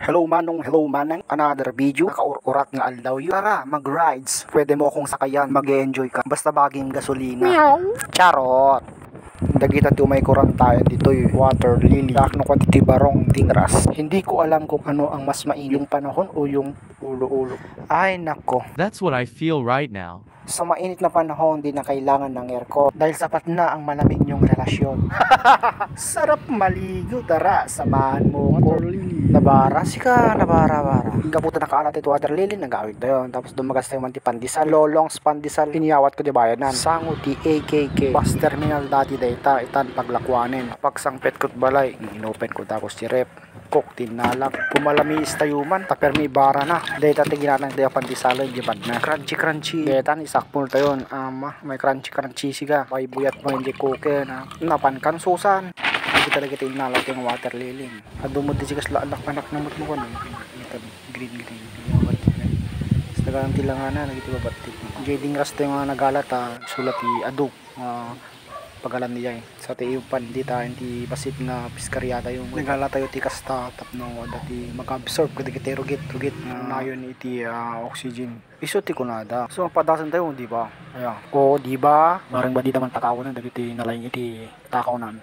Hello manong, hello manang, another video, nakaurat nga aldaw yun. Tara, mag-rides, pwede mo akong sakayan, mag-enjoy ka, basta baging gasolina. Meow. Charot! Dagita tumay kurantayan dito water lily. Dakno ko dito barong tingras. Hindi ko alam kung ano ang mas mainit, yung panahon o yung ulo-ulo. Ay nako. That's what I feel right now. Sa mainit na panahon, di na kailangan ng aircon dahil sapat na ang malamig niyong relasyon. Sarap maligo, tara, samahan mo ko. Nabara, sika, nabara-bara. Hingga puta nakaalat ito water lily, nag-awit na yun. Tapos dumagas tayo manti pandisal, lolongs pandisal, piniyawat ko di bayanan. Sango ti AKK, bus terminal dati data, itan paglakwanin. Pagsangpet ko't balay, inopen ko tapos si rep. Kok tinalak, pumalami istayuman, tapermi bara na. Data tiginanang daya pandisalo, gibad na. Crunchy, data ni sakpul tayon, may crunchy siga. May buyat mo hindi koke na. Napan susan. Hindi talaga tinalak yung water lily. Adumod di sigas anak namot mo ko no. Green. Sa tilanganan, nagitibabatik. Jading rasta yung mga nagalat, sulat aduk. Pagalan niya sa tiupan di tayo hindi basit nga piskaryata yung nagala tayo ti kasta tapno dati mag-absorb kada kita rugit na yun iti oxygen iso ti kunada so padasan tayo di ba o di ba parang ba di naman takaw na dagiti nalaing iti takaw nan